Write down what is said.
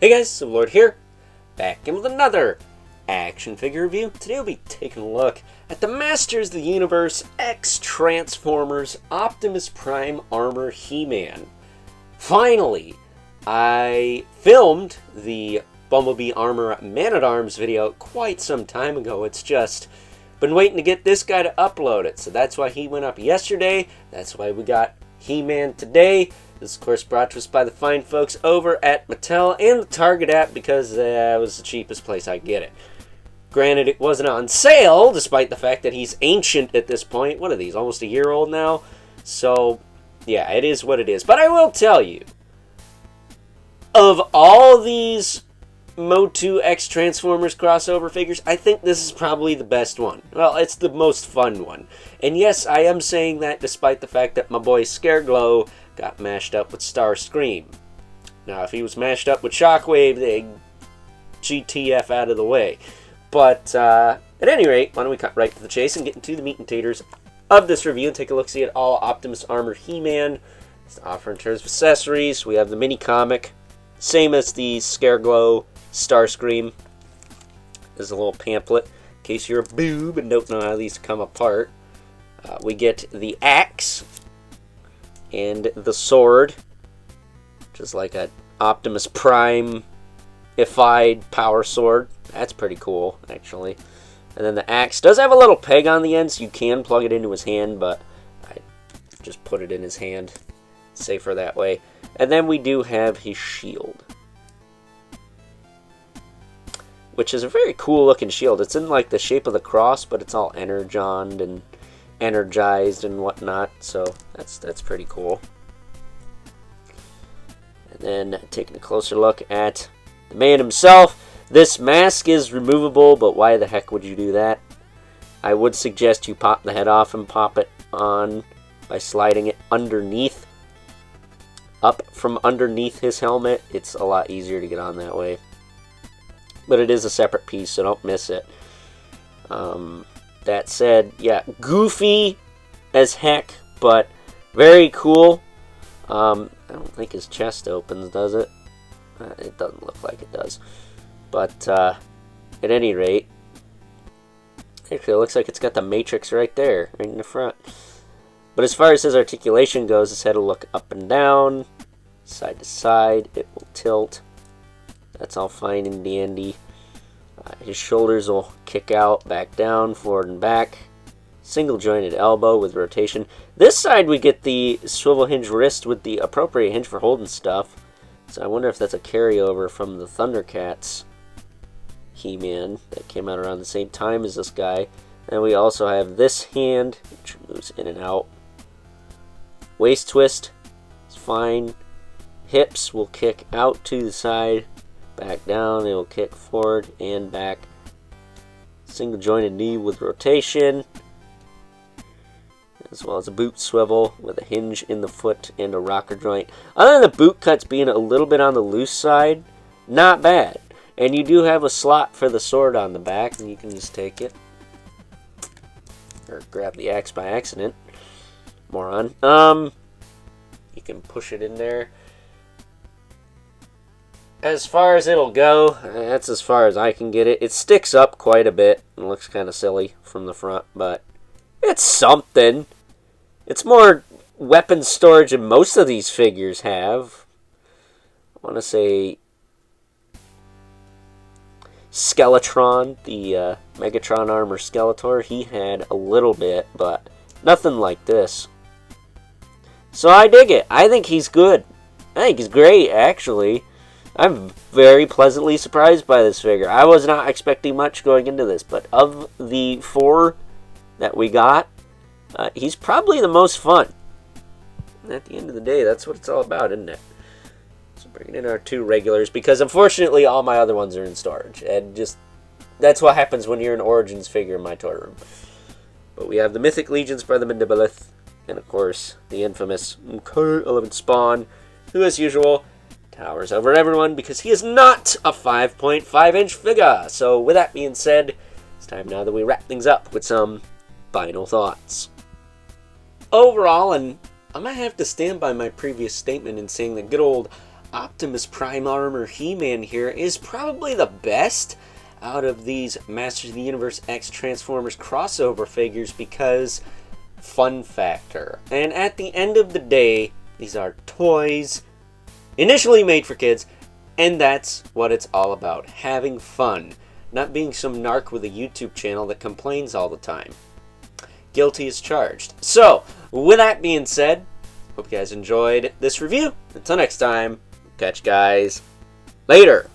Hey guys, Lord here, back in with another action figure review. Today we'll be taking a look at the Masters of the Universe X Transformers Optimus Prime Armor He-Man. Finally, I filmed the Bumblebee Armor Man-at-Arms video quite some time ago. It's just been waiting to get this guy to upload it, so that's why he went up yesterday. That's why we got He-Man today. This, of course, brought to us by the fine folks over at Mattel and the Target app because that was the cheapest place I could get it. Granted, it wasn't on sale, despite the fact that he's ancient at this point. What are these, almost a year old now? So, yeah, it is what it is. But I will tell you, of all these MOTU X Transformers crossover figures, I think this is probably the best one. Well, it's the most fun one. And yes, I am saying that despite the fact that my boy Scareglow got mashed up with Starscream. Now, if he was mashed up with Shockwave, they GTF out of the way. But at any rate, why don't we cut right to the chase and get into the meat and taters of this review and take a look-see at all Optimus Armor He-Man. It's offer in terms of accessories. We have the mini comic, same as the Scareglow Starscream. There's a little pamphlet in case you're a boob and don't know how these come apart. We get the axe and the sword, which is like an Optimus Prime-ified power sword. That's pretty cool, actually. And then the axe does have a little peg on the end, so you can plug it into his hand, but I just put it in his hand. Safer that way. And then we do have his shield, which is a very cool looking shield. It's in like the shape of the cross, but it's all energized and whatnot, so that's pretty cool. And then taking a closer look at the man himself. This mask is removable, but why the heck would you do that? I would suggest you pop the head off and pop it on by sliding it underneath, up from underneath his helmet. It's a lot easier to get on that way. But it is a separate piece, so don't miss it. That said, yeah, goofy as heck, but very cool. I don't think his chest opens, does it? It doesn't look like it does. But at any rate, actually, it looks like it's got the Matrix right there, right in the front. But as far as his articulation goes, his head will look up and down, side to side. It will tilt. That's all fine and dandy. His shoulders will kick out, back down, forward and back. Single jointed elbow with rotation. This side we get the swivel hinge wrist with the appropriate hinge for holding stuff. So I wonder if that's a carryover from the Thundercats He-Man that came out around the same time as this guy. And we also have this hand, which moves in and out. Waist twist is fine. Hips will kick out to the side, back down. They will kick forward and back. Single jointed knee with rotation, as well as a boot swivel with a hinge in the foot and a rocker joint. Other than the boot cuts being a little bit on the loose side, not bad. And you do have a slot for the sword on the back, and you can just take it. Or grab the axe by accident. Moron. You can push it in there. As far as it'll go, that's as far as I can get it. It sticks up quite a bit and looks kind of silly from the front, but it's something. It's more weapon storage than most of these figures have. I want to say Skeletron, the Megatron armor Skeletor, he had a little bit, but nothing like this. So I dig it. I think he's good. I think he's great, actually. I'm very pleasantly surprised by this figure. I was not expecting much going into this, but of the four that we got, he's probably the most fun. And at the end of the day, that's what it's all about, isn't it? So bringing in our two regulars, because unfortunately all my other ones are in storage. And just, that's what happens when you're an Origins figure in my toy room. But we have the Mythic Legions Brother Mandibolith, and of course, the infamous K11 Spawn, who as usual towers over everyone because he is not a 5.5-inch figure. So with that being said, it's time now that we wrap things up with some final thoughts. Overall, and I might have to stand by my previous statement in saying that good old Optimus Prime Armor He-Man here is probably the best out of these Masters of the Universe X Transformers crossover figures because fun factor. And at the end of the day, these are toys initially made for kids, and that's what it's all about, having fun, not being some narc with a YouTube channel that complains all the time. Guilty as charged. So, with that being said, hope you guys enjoyed this review. Until next time, catch you guys later.